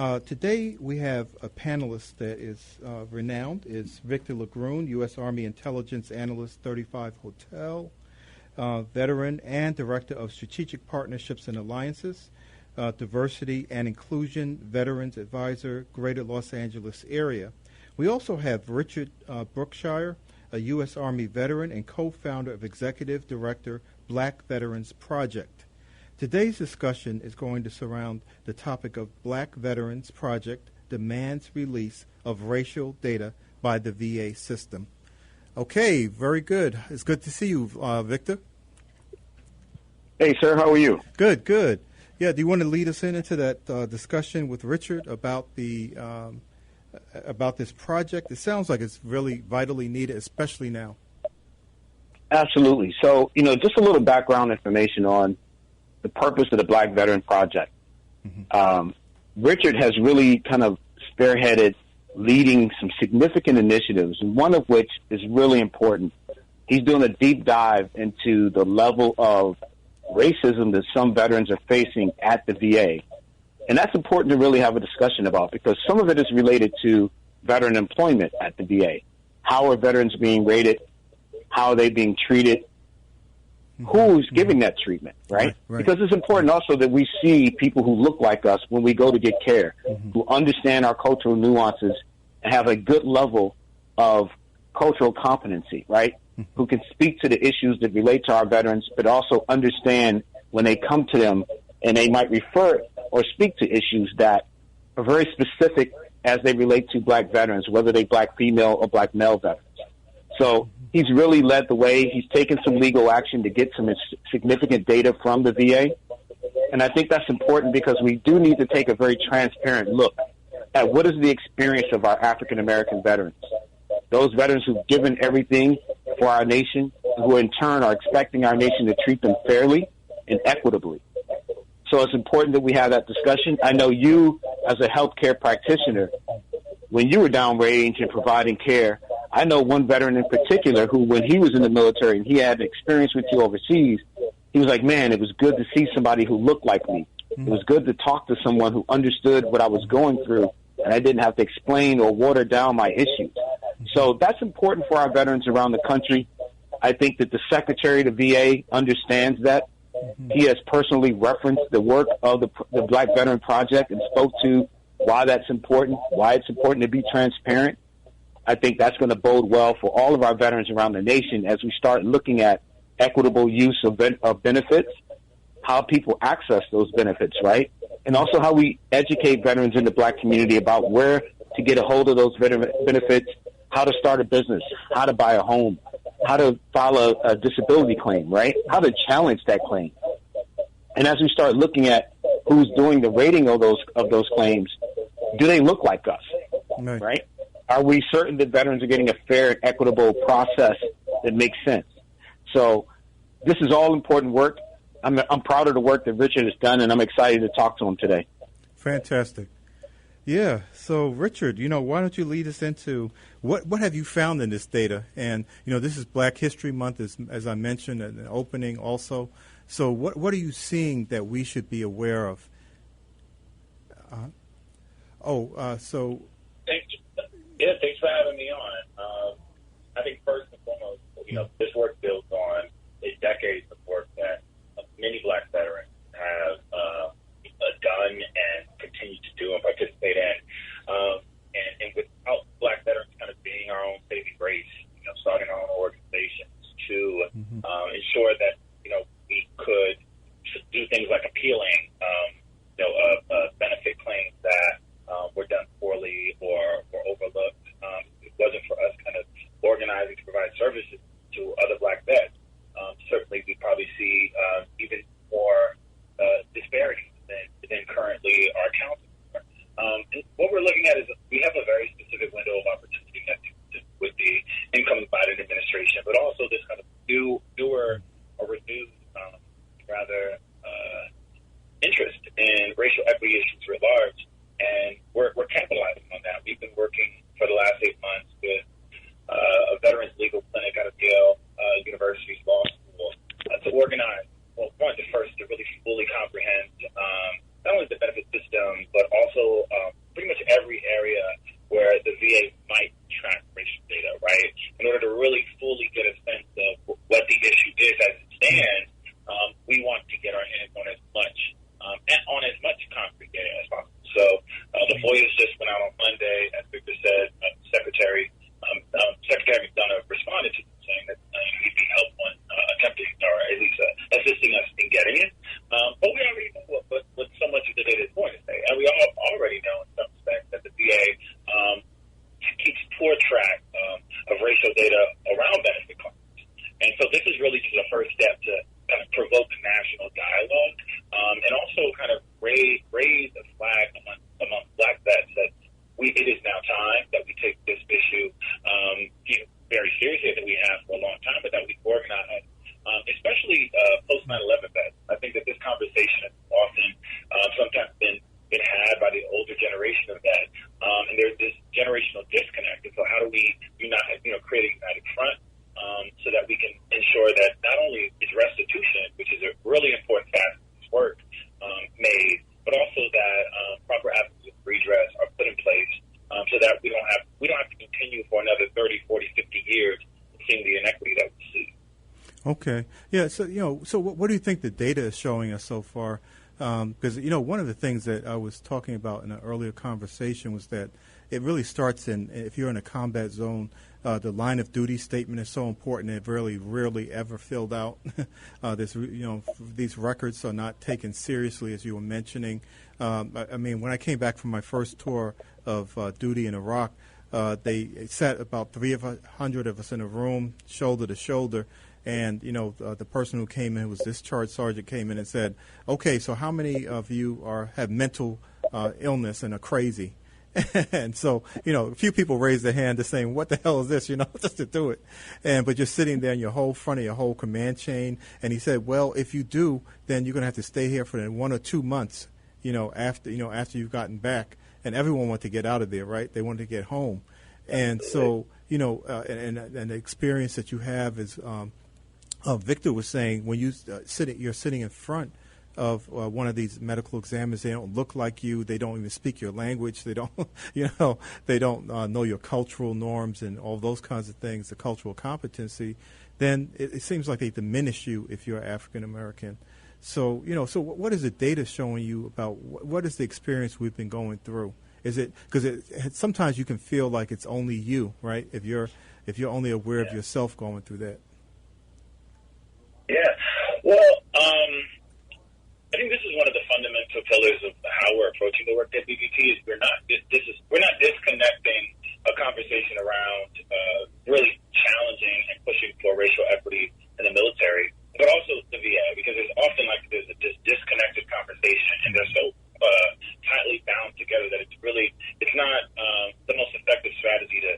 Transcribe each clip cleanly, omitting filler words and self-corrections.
Today we have a panelist that is renowned. It's Victor LaGroon, U.S. Army Intelligence Analyst, 35 Hotel, veteran and Director of Strategic Partnerships and Alliances, Diversity and Inclusion Veterans Advisor, Greater Los Angeles area. We also have Richard Brookshire, a U.S. Army veteran and co-founder of Executive Director, Black Veterans Project. Today's discussion is going to surround the topic of Black Veterans Project demands release of racial data by the VA system. Okay, very good. It's good to see you, Victor. Hey, sir. How are you? Good, good. Yeah, do you want to lead us into that discussion with Richard about the about this project? It sounds like it's really vitally needed, especially now. Absolutely. So, just a little background information on the purpose of the Black Veteran Project. Mm-hmm. Richard has really kind of spearheaded leading some significant initiatives, and one of which is really important. He's doing a deep dive into the level of racism that some veterans are facing at the VA. And that's important to really have a discussion about, because some of it is related to veteran employment at the VA. How are veterans being rated? How are they being treated? Who's giving that treatment, right? Because it's important also that we see people who look like us when we go to get care, who understand our cultural nuances and have a good level of cultural competency, right? Who can speak to the issues that relate to our veterans, but also understand when they come to them and they might refer or speak to issues that are very specific as they relate to Black veterans, whether they Black female or Black male veterans. So he's really led the way. He's taken some legal action to get some significant data from the VA. And I think that's important because we do need to take a very transparent look at what is the experience of our African-American veterans. Those veterans who've given everything for our nation, who in turn are expecting our nation to treat them fairly and equitably. So it's important that we have that discussion. I know you, as a healthcare practitioner, when you were downrange and providing care, I know one veteran in particular who, when he was in the military and he had experience with you overseas, he was like, man, it was good to see somebody who looked like me. It was good to talk to someone who understood what I was going through, and I didn't have to explain or water down my issues. So that's important for our veterans around the country. I think that the Secretary of the VA understands that. He has personally referenced the work of the Black Veteran Project and spoke to why that's important, why it's important to be transparent. I think that's going to bode well for all of our veterans around the nation as we start looking at equitable use of benefits, how people access those benefits, right? And also how we educate veterans in the Black community about where to get a hold of those benefits, how to start a business, how to buy a home, how to file a disability claim, right? How to challenge that claim. And as we start looking at who's doing the rating of those claims, do they look like us, right? Are we certain that veterans are getting a fair and equitable process that makes sense? So this is all important work. I'm proud of the work that Richard has done, and I'm excited to talk to him today. Fantastic. Yeah. So, Richard, why don't you lead us into what have you found in this data? And, this is Black History Month, as I mentioned in the opening also. So what are you seeing that we should be aware of? So... Thanks for having me on. I think first and foremost, this work builds on a decades of work that many Black veterans have done and continue to do and participate in. And without Black veterans kind of being our own saving grace, starting our own organizations to ensure that, we could do things like appealing, benefit claims that were done poorly or overlooked. It wasn't for us kind of organizing to provide services to other Black vets. Certainly, we probably see even more FOIA's just went out on Monday, as Victor said. Secretary McDonough responded to it, saying that he'd be helpful in attempting, or at least assisting us in getting it. But we already know what so much of the data is going to say. And we already know in some respects that the VA keeps poor track of racial data around benefit claims. And so this is really just a first step to kind of provoke national dialogue and also kind of raise a flag among Black vets that it is now time that we take this issue very seriously, that we have for a long time, but that we organize, especially post 9/11 vets. I think that this conversation has often sometimes been had by the older generation of vets, and there's this generational disconnect. And so how do we unite, create a united front so that we can ensure that not only is restitution, which is a really important facet of this work, made, but also that proper avenues of redress are put in place so that we don't have to continue for another 30, 40, 50 years seeing the inequity that we see. Okay. Yeah. So what do you think the data is showing us so far? Because one of the things that I was talking about in an earlier conversation was that it really starts if you're in a combat zone, the line of duty statement is so important. It really rarely ever filled out. These records are not taken seriously, as you were mentioning. I mean, when I came back from my first tour of duty in Iraq, they sat about 300 of us in a room, shoulder to shoulder. And, the person who came in, who was discharged sergeant, came in and said, okay, so how many of you have mental illness and are crazy? And so, a few people raised their hand to saying, what the hell is this, just to do it. But you're sitting there in your whole front of your whole command chain. And he said, well, if you do, then you're going to have to stay here for 1 or 2 months, after you've gotten back. And everyone wanted to get out of there, right? They wanted to get home. And so, and the experience that you have is, Victor was saying, when you're sitting in front of one of these medical examiners, they don't look like you. They don't even speak your language. They don't, they don't know your cultural norms and all those kinds of things, the cultural competency. Then it seems like they diminish you if you're African American. So, so what is the data showing you about what is the experience we've been going through? Is it because sometimes you can feel like it's only you, right? If you're only aware of yourself going through that. Yeah. Well, I think this is one of the fundamental pillars of how we're approaching the work at BBT. Is we're not disconnecting a conversation around really challenging and pushing for racial equity in the military, but also the VA, because there's a disconnected conversation, and they're so tightly bound together that it's not the most effective strategy to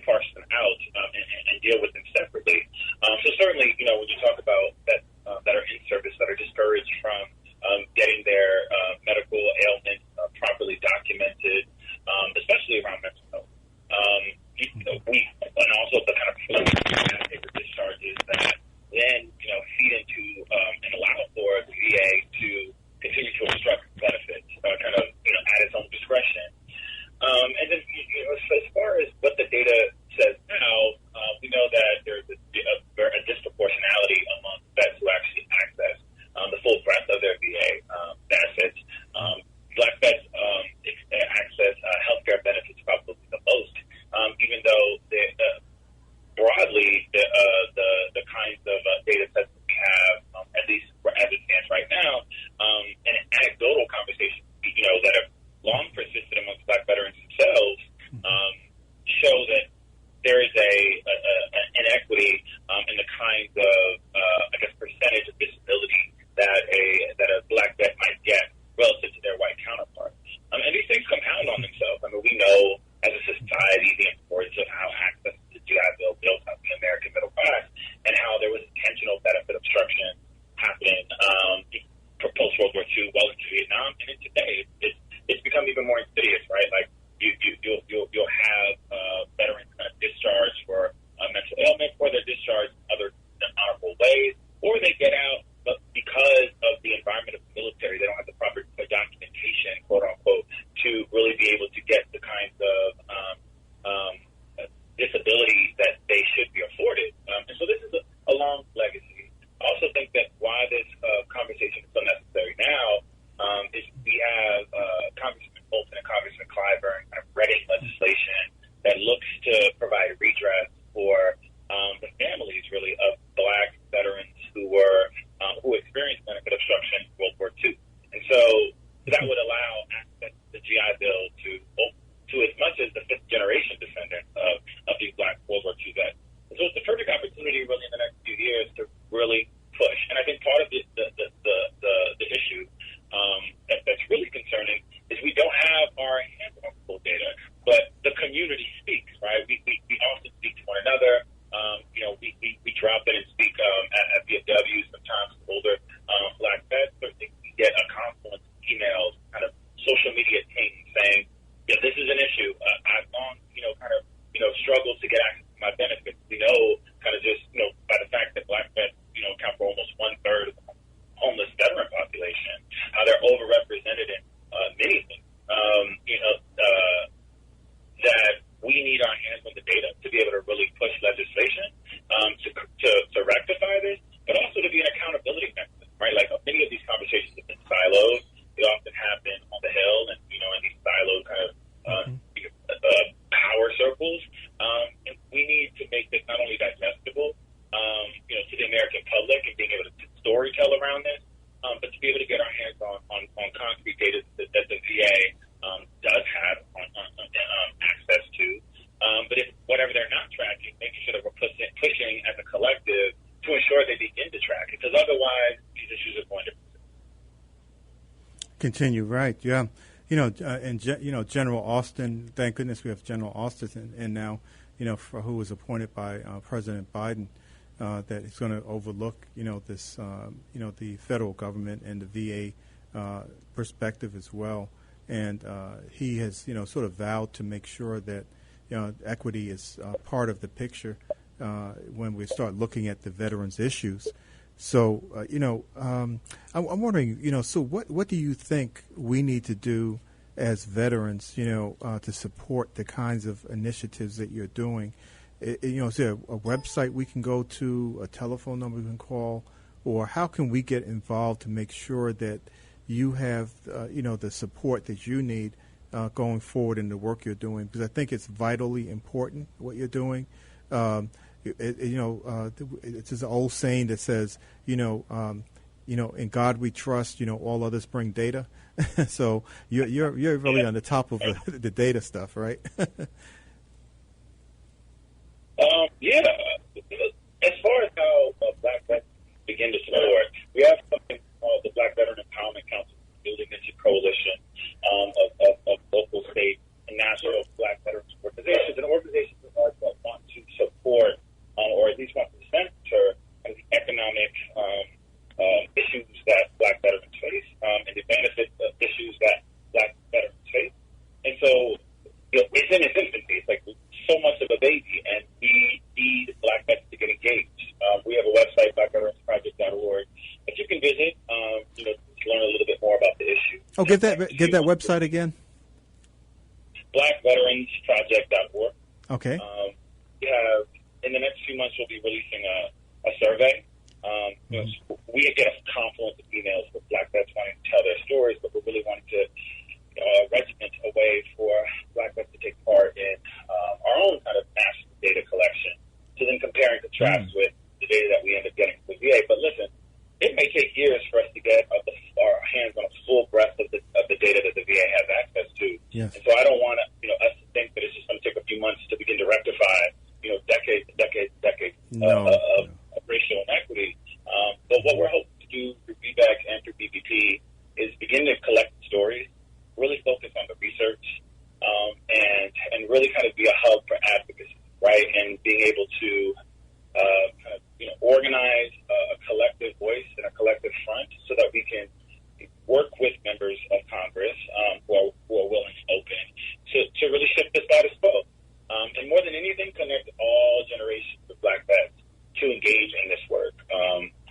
parse them out and deal with them separately. So certainly, when you talk about that are in service, that are discouraged from getting their medical ailments properly documented, especially around mental health. And also the kind of paper discharges that then, feed into and allow for the VA to continue to obstruct benefits, at its own discretion. And then, as far as what the data says now, we know that there's a disproportionality among vets who actually access the full breadth of their VA benefits. Black vets access healthcare benefits probably the most, even though broadly the kinds of data sets that we have, at least as it stands right now, and anecdotal conversations, that have long persisted amongst Black veterans themselves, show that there is an inequity in the kinds of percentage of disability that a Black vet might get relative to their white counterparts. And these things compound on themselves. I mean, we know as a society the importance of how access to the GI Bill built up the American middle class, and how there was intentional benefit obstruction happening post World War II, well into Vietnam, and in today it's become even more insidious, right? Like you'll have veterans kind of discharged for mental ailment, or they're discharged in other honorable ways, or they get out, but because of the environment of the military, they don't have the proper documentation, quote unquote, to really be able to get the kinds of disability that they should be afforded. And so this is a long legacy. I also think that why this conversation is so necessary now is we have Congressman Bolton and Congressman clever and kind of readying legislation that looks to provide redress for the families, really, of Black veterans who experienced benefit obstruction in World War II. And so that would allow access to the GI Bill to as much as the fifth generation descendants of these Black World War II vets. And so it's the perfect opportunity, really, in the next few years to really push. And I think part of the issue that's really concerning is we don't have our hands-on full data, but the community speaks, right? We often speak to one another. We drop in and speak at VFW, sometimes older Black vets. Certainly we get a confluence of emails, kind of social media pings saying, yeah, this is an issue. I've long, struggled to get access to my benefits. We know kind of just, by the fact that Black vets, account for almost 1/3 of the homeless veteran population, how they're overrepresented in many things. That we need our hands on the data to be able to really push legislation to rectify this, but also to be an accountability mechanism, right? Like many of these conversations have been siloed. They often happen on the Hill and, in these siloed kind of power circles. And we need to make this not only digestible, to the American public and being able to storytell around this, but to be able to get our hands on concrete data that the VA does have access to. But if whatever they're not tracking, making sure that we're pushing as a collective to ensure they begin to track it, because otherwise these issues are going to continue. Right? Yeah. General Austin. Thank goodness we have General Austin, and now, who was appointed by President Biden. That is going to overlook, this, the federal government and the VA perspective as well. And he has, sort of vowed to make sure that, equity is part of the picture when we start looking at the veterans' issues. So, I'm wondering, so what do you think we need to do as veterans, to support the kinds of initiatives that you're doing? Is there a website we can go to, a telephone number we can call, or how can we get involved to make sure that you have, the support that you need going forward in the work you're doing? Because I think it's vitally important what you're doing. It's an old saying that says, in God we trust. All others bring data. So you're really on the top of the data stuff, right? As far as how Black veterans begin to support, we have something called the Black Veteran Empowerment Council, building into coalition of local, state, and national Black veterans organizations, and organizations that want to support or at least want to center the economic issues that Black veterans face and the benefits of issues that Black veterans face. And so, it's in its infancy. It's like so much of a baby, and we need Black vets to get engaged. We have a website, blackveteransproject.org, that you can visit, to learn a little bit more about the issue. Oh, give that website again. Blackveteransproject.org. Okay. We have, in the next few months, we'll be releasing a survey. We get a confluence of emails with Black vets wanting to tell their stories, but we're really wanting to regiment a way for Black vets to take part in our own kind of national data collection, to then compare and contrast with the data that we end up getting from the VA. But listen, it may take years for us to get our hands on a full breadth of the data that the VA has access to. Yes. And so I don't want us to think that it's just going to take a few months to begin to rectify, decades and decades and decades of racial inequity. But what we're hoping to do through BBEC and through BBP is begin to collect stories, really focus on the research, and really kind of be a hub for advocacy, right? And being able to organize a collective voice and a collective front so that we can work with members of Congress who are willing and open to really shift the status quo. And more than anything, connect all generations of Black vets to engage in this work.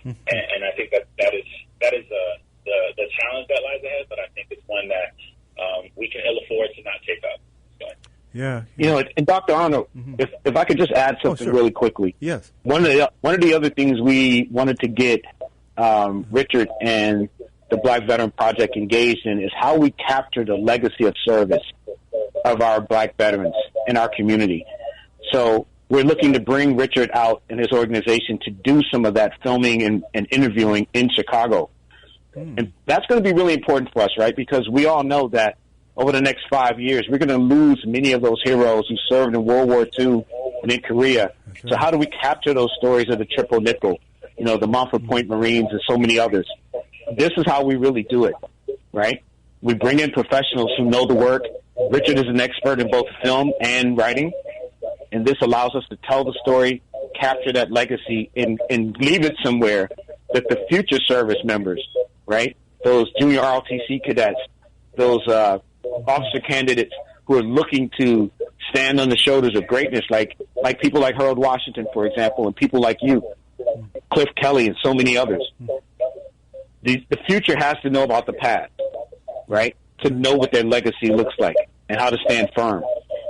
And I think that is the challenge that lies ahead, but I think it's one that we can ill afford to not take up. So. Yeah. And Dr. Arnold, if I could just add something really quickly. Yes. One of the other things we wanted to get Richard and the Black Veteran Project engaged in is how we capture the legacy of service of our black veterans in our community. So we're looking to bring Richard out and his organization to do some of that filming and interviewing in Chicago. And that's going to be really important for us, right? Because we all know that over the next 5 years, we're going to lose many of those heroes who served in World War II and in Korea. So how do we capture those stories of the Triple Nickel, you know, the Montford Point Marines and so many others? This is how we really do it, right? We bring in professionals who know the work. Richard is an expert in both film and writing, and this allows us to tell the story, capture that legacy, and leave it somewhere that the future service members, right, those junior ROTC cadets, those officer candidates who are looking to stand on the shoulders of greatness, like people like Harold Washington, for example, and people like you, Cliff Kelly, and so many others. The future has to know about the past, right, to know what their legacy looks like and how to stand firm.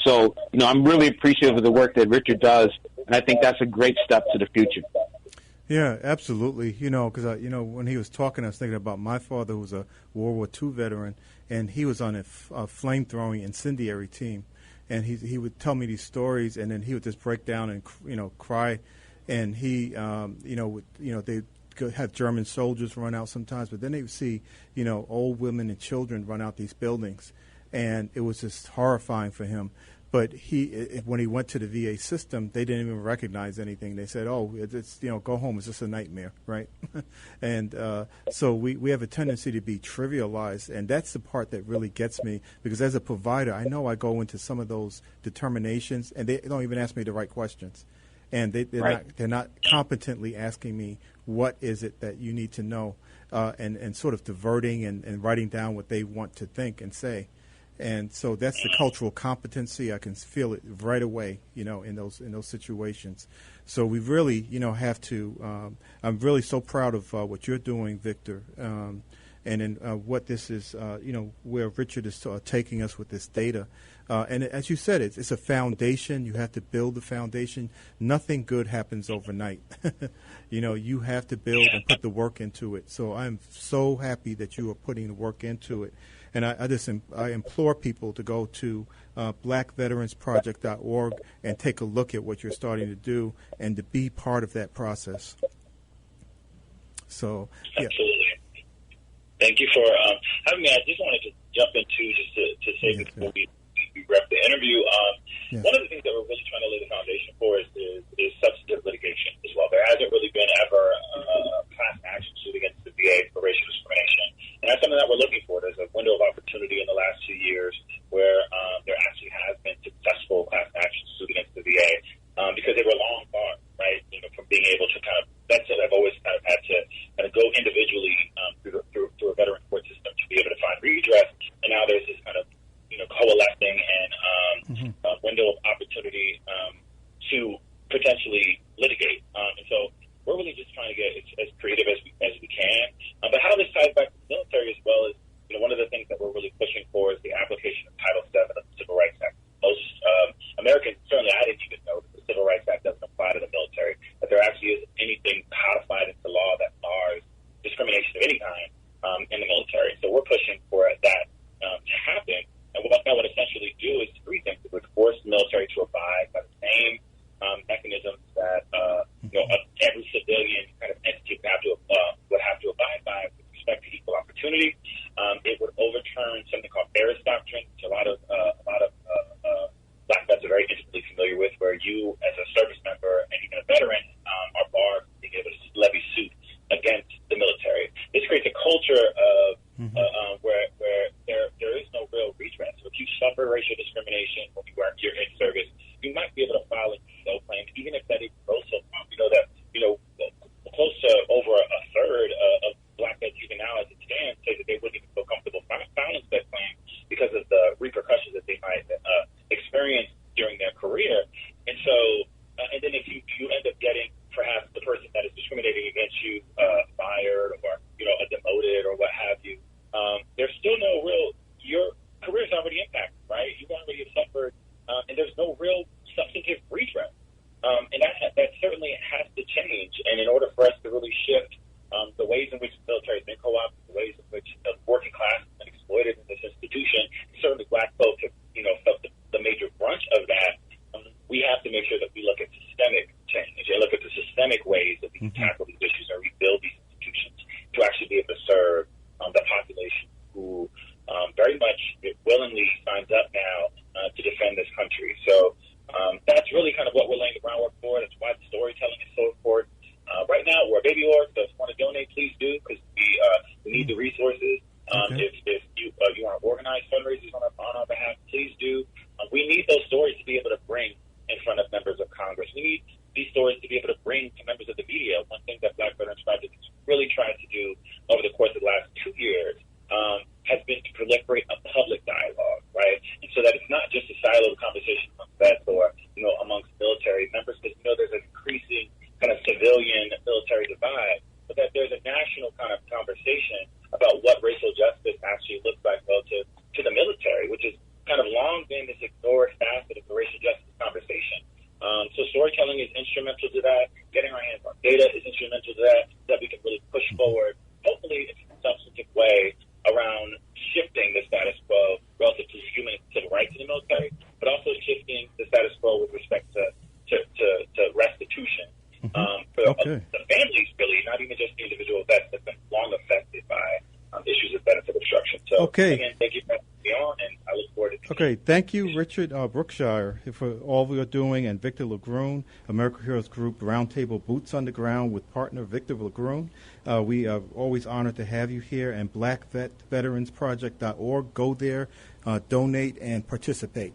So, you know, I'm really appreciative of the work that Richard does, and I think that's a great step to the future. Yeah, absolutely. You know, because, you know, when he was talking, I was thinking about my father, who was a World War II veteran, and he was on a flame-throwing incendiary team. And he would tell me these stories, and then he would just break down and, you know, cry. And he, they have German soldiers run out sometimes, but then they would see, you know, old women and children run out these buildings. And it was just horrifying for him. But when he went to the VA system, they didn't even recognize anything. They said, "Oh, it's you know, go home. It's just a nightmare, right?" And so we have a tendency to be trivialized, and that's the part that really gets me. Because as a provider, I know I go into some of those determinations, and they don't even ask me the right questions, and they're not competently asking me what is it that you need to know, and sort of diverting and writing down what they want to think and say. And so that's the cultural competency. I can feel it right away, you know, in those situations. So we really, you know, have to. I'm really so proud of what you're doing, Victor, and in what this is, you know, where Richard is taking us with this data. And as you said, it's a foundation. You have to build the foundation. Nothing good happens overnight. You know, you have to build and put the work into it. So I'm so happy that you are putting the work into it. And I implore people to go to blackveteransproject.org and take a look at what you're starting to do and to be part of that process. So, yeah. Absolutely. Thank you for having me. I just wanted to jump into to say before we wrap the interview. One of the things that we're really trying to lay the foundation for is substantive litigation as well. There hasn't really been ever class action suit against the VA for racial discrimination. And that's something that we're looking for. There's a window of opportunity in the last 2 years where there actually has been successful class action suit against the VA because they were long gone, right? You know, from being able to kind of, that's what I've always kind of had to kind of go individually through a veteran court system to be able to find redress. And now there's this kind of, you know, coalescing and window of opportunity to potentially litigate. And so we're really just trying to get as creative as we can. But how this ties back to the military as well is, you know, one of the things that we're really pushing for is the application of Title VII of the Civil Rights Act. Most Americans, certainly I didn't even know that the Civil Rights Act doesn't apply to the military, that there actually isn't anything codified into law that bars discrimination of any kind in the military. So we're pushing for that to happen. And what that would essentially do is three things. It would force the military to abide by the same mechanisms that every civilian kind of entity would have to abide by with respect to equal opportunity. It would overturn something called Ferris Doctrine, which a lot of black vets are very intimately familiar with, where you, as a service member and even a veteran, are barred from being able to levy suit against the military. This creates a culture of where there is no real redress. So if you suffer racial discrimination when you're in service, you might be able to file a no claim, even if that is gross. We know that, you know, close to over a third of black vets even now as it stands say that they wouldn't even feel comfortable filing that claim because of the repercussions that they might experience during their career. And so, and then if you end up getting perhaps the person that is discriminating against you fired or, you know, demoted or what have you, there's still no real, your career is already impacted, right? You've already suffered, and there's no real substantive redress. And that need those stories to be able to bring in front of members of Congress. We need these stories to be able to bring to members of the media. One thing that Black Veterans Project has really tried to do over the course of the last 2 years has been to proliferate a public dialogue, right? And so that it's not just a siloed conversation amongst vets or, amongst military members, because, there's an increasing kind of civilian military divide, but that there's a national kind of conversation about what racial justice actually looks like relative to the military, which has kind of long been this ignored facet of the racial justice conversation. So storytelling is instrumental to that. Getting our hands on data is instrumental to that we can really push forward, hopefully in a substantive way, around shifting the status quo relative to human civil rights in the military, but also shifting the status quo with respect to restitution for the families, really, not even just the individual vets that have been long affected by issues of benefit obstruction. So, again, thank you for having me on, and I look forward to thank you, Richard Brookshire, for all we are doing, and Victor LaGroon, American Heroes Group Roundtable Boots on the Ground with partner Victor LaGroon. We are always honored to have you here, and BlackVetVeteransProject.org. Go there, donate, and participate.